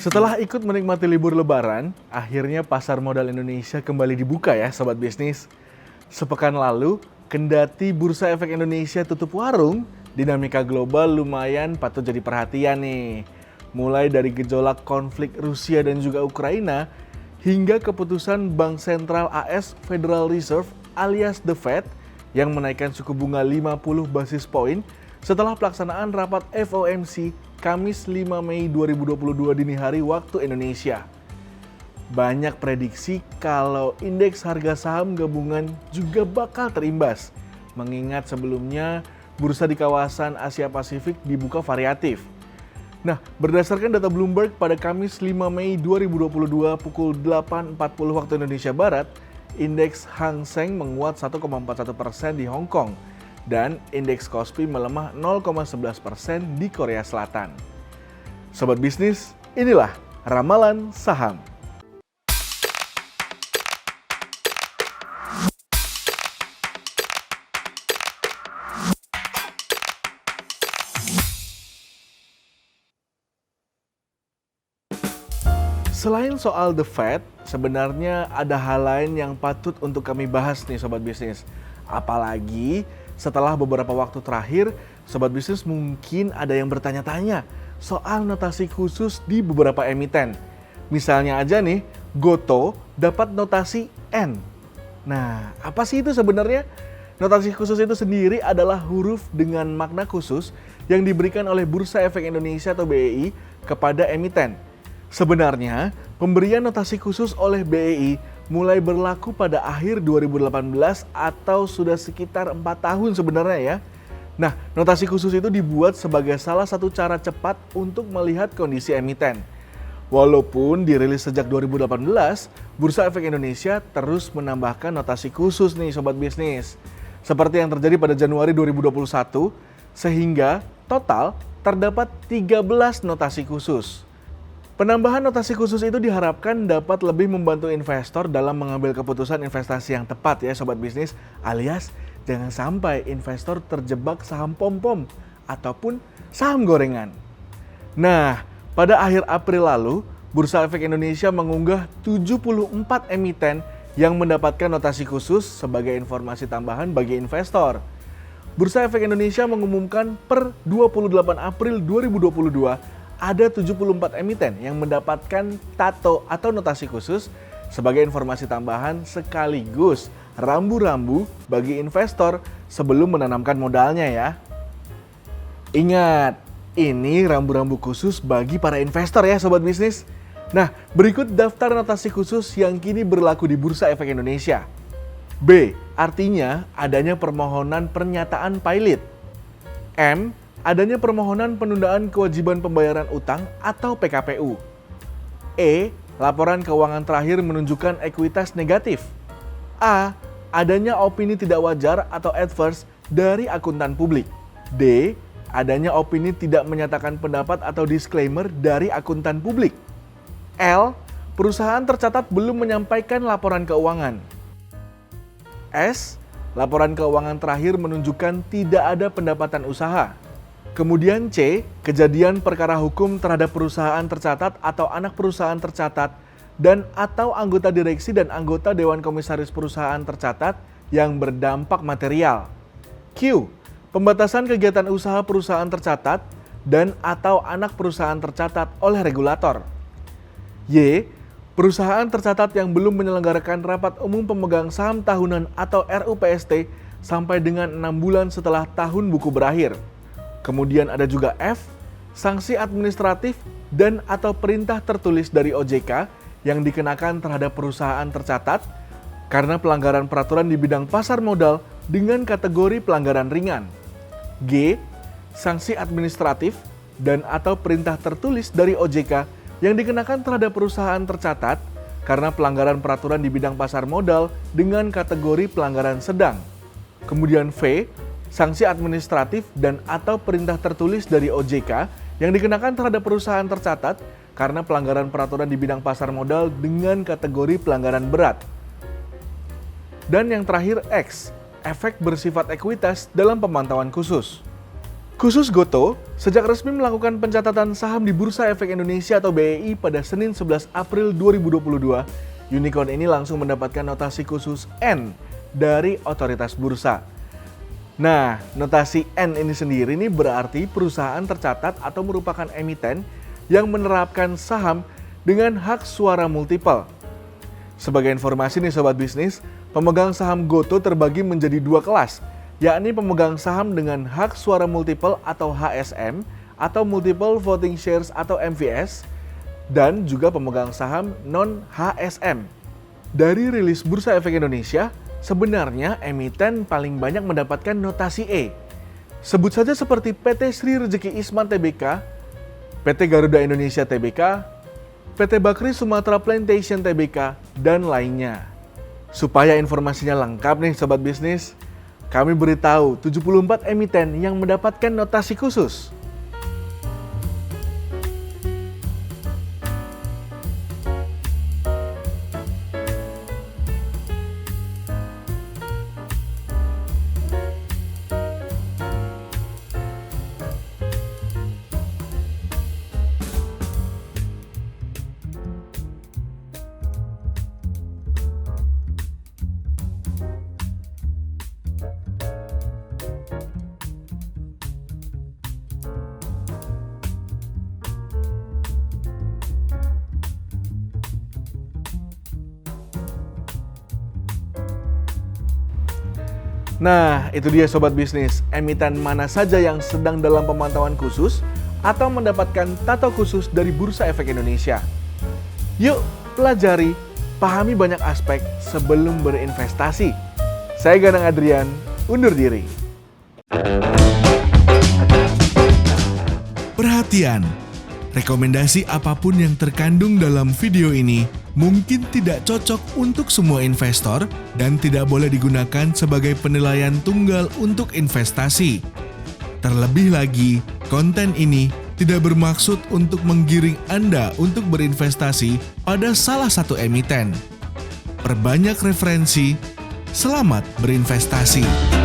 Setelah ikut menikmati libur lebaran, akhirnya pasar modal Indonesia kembali dibuka ya sobat bisnis. Sepekan lalu, kendati Bursa Efek Indonesia tutup warung, dinamika global lumayan patut jadi perhatian nih. Mulai dari gejolak konflik Rusia dan juga Ukraina, hingga keputusan Bank Sentral AS Federal Reserve alias The Fed yang menaikkan suku bunga 50 basis poin setelah pelaksanaan rapat FOMC Kamis 5 Mei 2022 dini hari waktu Indonesia. Banyak prediksi kalau indeks harga saham gabungan juga bakal terimbas, mengingat sebelumnya bursa di kawasan Asia Pasifik dibuka variatif. Nah, berdasarkan data Bloomberg pada Kamis 5 Mei 2022 pukul 8.40 waktu Indonesia Barat, indeks Hang Seng menguat 1,41% di Hong Kong dan indeks Kospi melemah 0,11% di Korea Selatan. Sobat bisnis, inilah ramalan saham. Selain soal The Fed, sebenarnya ada hal lain yang patut untuk kami bahas nih Sobat Bisnis. Apalagi setelah beberapa waktu terakhir, Sobat Bisnis mungkin ada yang bertanya-tanya soal notasi khusus di beberapa emiten. Misalnya aja nih, Goto dapat notasi N. Nah, apa sih itu sebenarnya? Notasi khusus itu sendiri adalah huruf dengan makna khusus yang diberikan oleh Bursa Efek Indonesia atau BEI kepada emiten. Sebenarnya, pemberian notasi khusus oleh BEI mulai berlaku pada akhir 2018 atau sudah sekitar 4 tahun sebenarnya ya. Nah, notasi khusus itu dibuat sebagai salah satu cara cepat untuk melihat kondisi emiten. Walaupun dirilis sejak 2018, Bursa Efek Indonesia terus menambahkan notasi khusus nih Sobat Bisnis. Seperti yang terjadi pada Januari 2021, sehingga total terdapat 13 notasi khusus. Penambahan notasi khusus itu diharapkan dapat lebih membantu investor dalam mengambil keputusan investasi yang tepat ya Sobat Bisnis, alias jangan sampai investor terjebak saham pom-pom ataupun saham gorengan. Nah, pada akhir April lalu, Bursa Efek Indonesia mengunggah 74 emiten yang mendapatkan notasi khusus sebagai informasi tambahan bagi investor. Bursa Efek Indonesia mengumumkan per 28 April 2022 ada 74 emiten yang mendapatkan tato atau notasi khusus sebagai informasi tambahan sekaligus rambu-rambu bagi investor sebelum menanamkan modalnya ya. Ingat, ini rambu-rambu khusus bagi para investor ya Sobat Bisnis. Nah, berikut daftar notasi khusus yang kini berlaku di Bursa Efek Indonesia. B. Artinya adanya permohonan pernyataan pilot. M. Adanya permohonan penundaan kewajiban pembayaran utang atau PKPU. E. Laporan keuangan terakhir menunjukkan ekuitas negatif. A. Adanya opini tidak wajar atau adverse dari akuntan publik. D. Adanya opini tidak menyatakan pendapat atau disclaimer dari akuntan publik. L. Perusahaan tercatat belum menyampaikan laporan keuangan. S. Laporan keuangan terakhir menunjukkan tidak ada pendapatan usaha. Kemudian C, kejadian perkara hukum terhadap perusahaan tercatat atau anak perusahaan tercatat dan atau anggota direksi dan anggota Dewan Komisaris perusahaan tercatat yang berdampak material. Q, pembatasan kegiatan usaha perusahaan tercatat dan atau anak perusahaan tercatat oleh regulator. Y, perusahaan tercatat yang belum menyelenggarakan rapat umum pemegang saham tahunan atau RUPST sampai dengan 6 bulan setelah tahun buku berakhir. Kemudian ada juga F, sanksi administratif dan atau perintah tertulis dari OJK yang dikenakan terhadap perusahaan tercatat karena pelanggaran peraturan di bidang pasar modal dengan kategori pelanggaran ringan. G, sanksi administratif dan atau perintah tertulis dari OJK yang dikenakan terhadap perusahaan tercatat karena pelanggaran peraturan di bidang pasar modal dengan kategori pelanggaran sedang. Kemudian V, sanksi administratif dan atau perintah tertulis dari OJK yang dikenakan terhadap perusahaan tercatat karena pelanggaran peraturan di bidang pasar modal dengan kategori pelanggaran berat. Dan yang terakhir X, efek bersifat ekuitas dalam pemantauan khusus. Khusus Gotoh, sejak resmi melakukan pencatatan saham di Bursa Efek Indonesia atau BEI pada Senin 11 April 2022, unicorn ini langsung mendapatkan notasi khusus N dari otoritas bursa. Nah, notasi N ini sendiri ini berarti perusahaan tercatat atau merupakan emiten yang menerapkan saham dengan hak suara multiple. Sebagai informasi nih Sobat Bisnis, pemegang saham Gotoh terbagi menjadi dua kelas, yakni pemegang saham dengan hak suara multiple atau HSM atau multiple voting shares atau MVS, dan juga pemegang saham non-HSM. Dari rilis Bursa Efek Indonesia, sebenarnya emiten paling banyak mendapatkan notasi E. Sebut saja seperti PT Sri Rezeki Isman Tbk, PT Garuda Indonesia Tbk, PT Bakri Sumatera Plantation Tbk, dan lainnya. Supaya informasinya lengkap nih Sobat Bisnis, kami beritahu 74 emiten yang mendapatkan notasi khusus. Nah, itu dia Sobat Bisnis, emiten mana saja yang sedang dalam pemantauan khusus atau mendapatkan tato khusus dari Bursa Efek Indonesia. Yuk, pelajari, pahami banyak aspek sebelum berinvestasi. Saya Ganang Adrian, undur diri. Perhatian, rekomendasi apapun yang terkandung dalam video ini mungkin tidak cocok untuk semua investor dan tidak boleh digunakan sebagai penilaian tunggal untuk investasi. Terlebih lagi, konten ini tidak bermaksud untuk menggiring Anda untuk berinvestasi pada salah satu emiten. Perbanyak referensi, selamat berinvestasi.